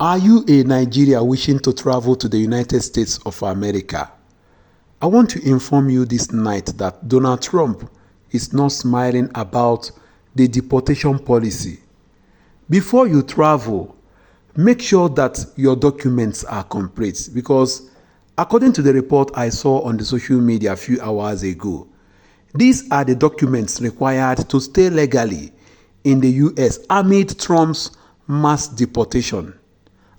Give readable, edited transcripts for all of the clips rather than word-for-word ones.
Are you a Nigerian wishing to travel to the United States of America? I want to inform you this night that Donald Trump is not smiling about the deportation policy. Before you travel, make sure that your documents are complete, because according to the report I saw on the social media a few hours ago, these are the documents required to stay legally in the US amid Trump's mass deportation.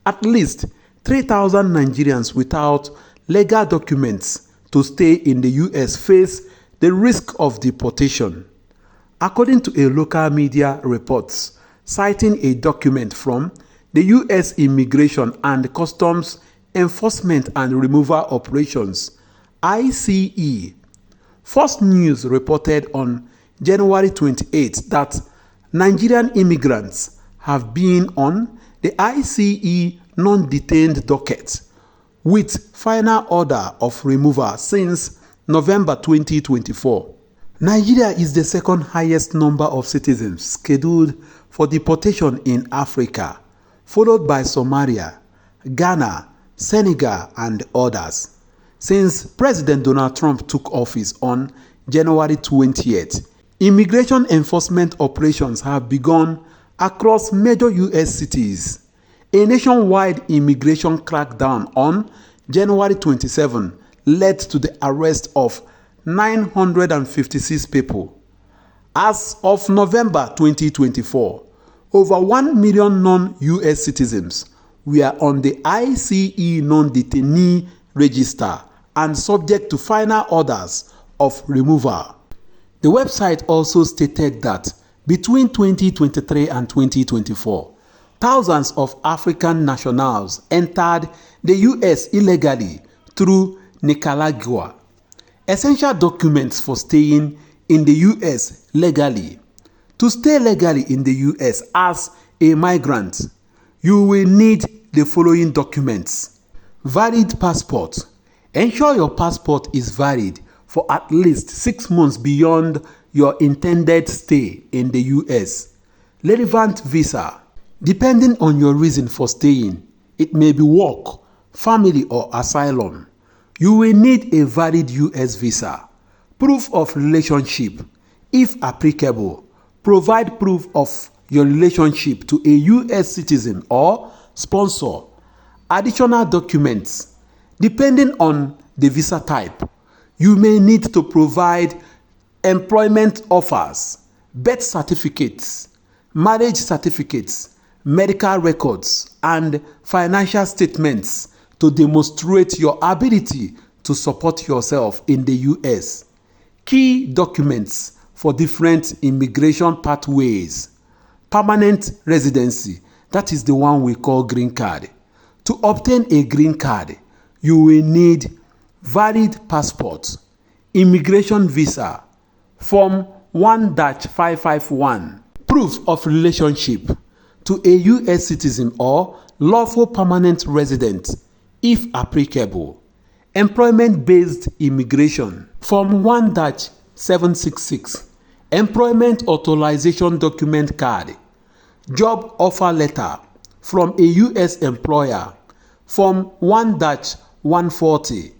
At least 3,000 Nigerians without legal documents to stay in the US face the risk of deportation. According to a local media reports citing a document from the US Immigration and Customs Enforcement and Removal Operations (ICE), Fox News reported on January 28 that Nigerian immigrants have been on the ICE non-detained docket with final order of removal since November 2024. Nigeria is the second highest number of citizens scheduled for deportation in Africa, followed by Somalia, Ghana, Senegal, and others. Since President Donald Trump took office on January 20th, immigration enforcement operations have begun across major U.S. cities. A nationwide immigration crackdown on January 27 led to the arrest of 956 people. As of November 2024, over 1 million non-U.S. citizens were on the ICE non-detainee register and subject to final orders of removal. The website also stated that between 2023 and 2024, thousands of African nationals entered the U.S. illegally through Nicaragua. Essential documents for staying in the U.S. legally. To stay legally in the U.S. as a migrant, you will need the following documents. Valid passport. Ensure your passport is valid for at least 6 months beyond your intended stay in the U.S. Relevant visa. Depending on your reason for staying, it may be work, family, or asylum. You will need a valid U.S. visa. Proof of relationship. If applicable, provide proof of your relationship to a U.S. citizen or sponsor. Additional documents. Depending on the visa type, you may need to provide employment offers, birth certificates, marriage certificates, medical records, and financial statements to demonstrate your ability to support yourself in the U.S. Key documents for different immigration pathways. Permanent residency, that is the one we call green card. To obtain a green card, you will need valid passport, immigration visa, Form 1-551, proof of relationship to a U.S. citizen or lawful permanent resident, if applicable. Employment-based immigration, Form 1-766, Employment Authorization Document Card, Job Offer Letter from a U.S. employer, Form 1-140,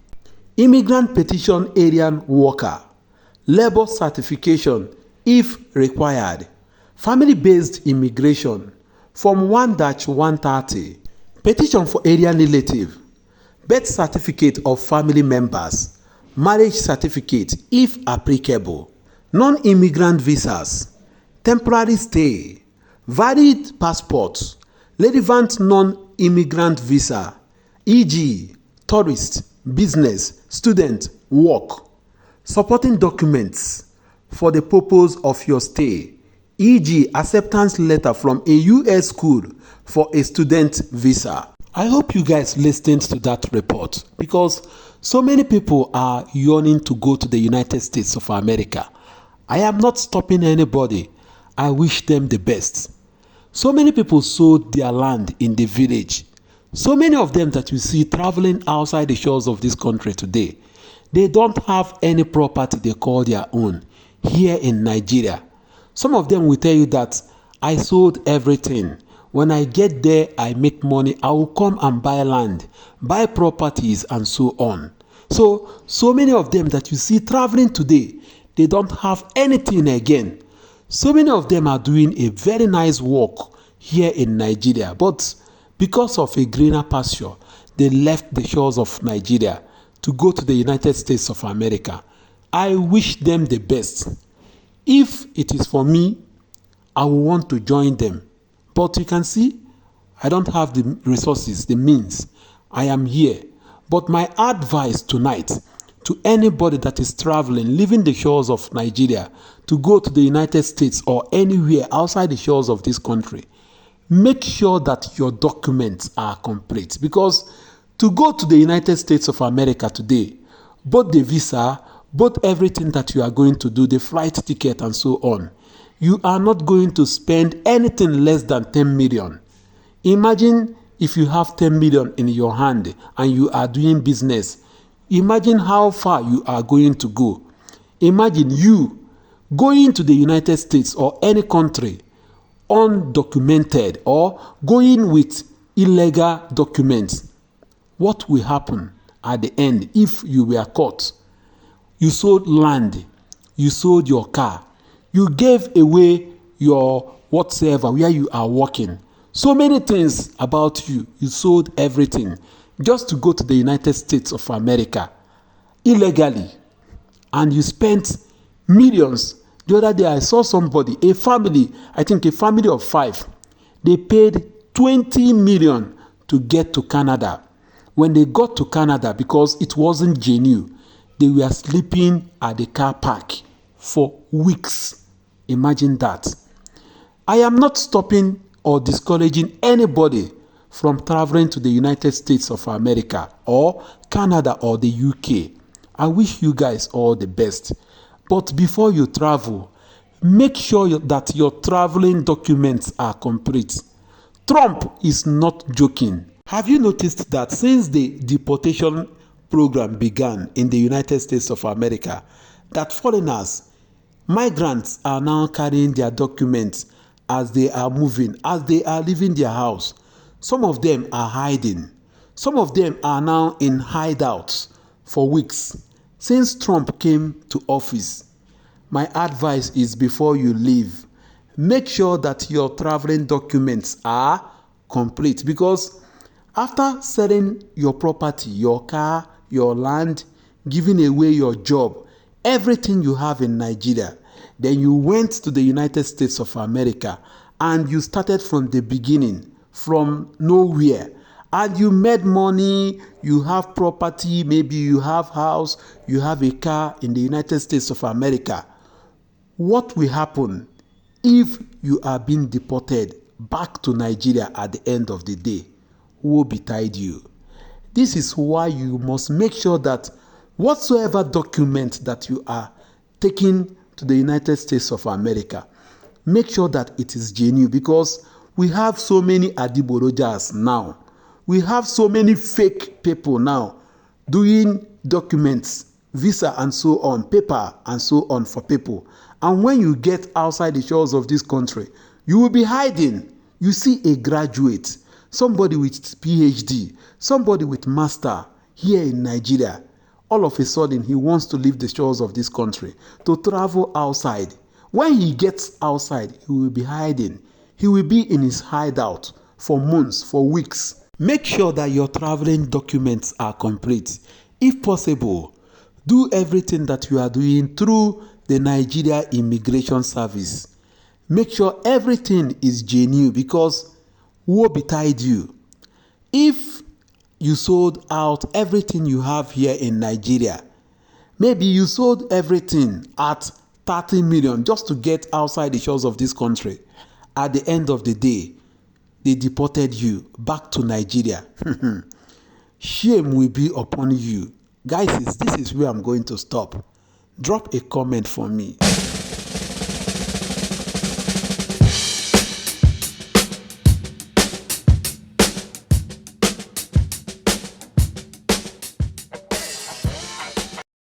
Immigrant Petition Alien Worker, Labor Certification if required, Family-based immigration, Form 1-130, Petition for Alien Relative, Birth Certificate of Family Members, Marriage Certificate if applicable, Non-immigrant visas, Temporary stay, Valid passport, Relevant non-immigrant visa, e.g. tourist, business, student, work. Supporting documents for the purpose of your stay, e.g. acceptance letter from a U.S. school for a student visa. I hope you guys listened to that report, because so many people are yearning to go to the United States of America. I am not stopping anybody. I wish them the best. So many people sold their land in the village. So many of them that you see traveling outside the shores of this country today, they don't have any property they call their own here in Nigeria. Some of them will tell you that I sold everything When I get there, I make money. I will come and buy land, buy properties, and so on. So many of them that you see traveling today, they don't have anything again. So many of them are doing a very nice work here in Nigeria, but because of a greener pasture, they left the shores of Nigeria to go to the United States of America. I wish them the best. If it is for me, I will want to join them. But you can see, I don't have the resources, the means. I am here. But my advice tonight to anybody that is traveling, leaving the shores of Nigeria to go to the United States or anywhere outside the shores of this country, make sure that your documents are complete. Because to go to the United States of America today, both the visa, both everything that you are going to do, the flight ticket and so on, you are not going to spend anything less than 10 million. Imagine if you have 10 million in your hand and you are doing business. Imagine how far you are going to go. Imagine you going to the United States or any country undocumented or going with illegal documents. What will happen at the end if you were caught? You sold land, you sold your car, you gave away your whatsoever where you are working. So many things about you, you sold everything just to go to the United States of America illegally, and you spent millions. The other day I saw somebody, a family, I think a family of 5, they paid 20 million to get to Canada. When they got to Canada, because it wasn't genuine, they were sleeping at the car park for weeks. Imagine that. I am not stopping or discouraging anybody from traveling to the United States of America or Canada or the UK. I wish you guys all the best. But before you travel, make sure that your traveling documents are complete. Trump is not joking. Have you noticed that since the deportation program began in the United States of America, that foreigners, migrants are now carrying their documents as they are moving, as they are leaving their house. Some of them are hiding. Some of them are now in hideouts for weeks. Since Trump came to office, my advice is before you leave, make sure that your traveling documents are complete, because after selling your property, your car, your land, giving away your job, everything you have in Nigeria, then you went to the United States of America and you started from the beginning, from nowhere, and you made money, you have property, maybe you have house, you have a car in the United States of America. What will happen if you are being deported back to Nigeria at the end of the day? Who will betide you? This is why you must make sure that whatsoever document that you are taking to the United States of America, make sure that it is genuine, because we have so many adiborojas now. We have so many fake people now doing documents, visa and so on, paper and so on for people. And when you get outside the shores of this country, you will be hiding. You see a graduate, somebody with PhD, somebody with master here in Nigeria. All of a sudden, he wants to leave the shores of this country to travel outside. When he gets outside, he will be hiding. He will be in his hideout for months, for weeks. Make sure that your traveling documents are complete. If possible, do everything that you are doing through the Nigeria Immigration Service. Make sure everything is genuine, because woe betide you if you sold out everything you have here in Nigeria. Maybe you sold everything at 30 million just to get outside the shores of this country. At the end of the day, they deported you back to Nigeria. Shame will be upon you. Guys, this is where I'm going to stop. Drop a comment for me.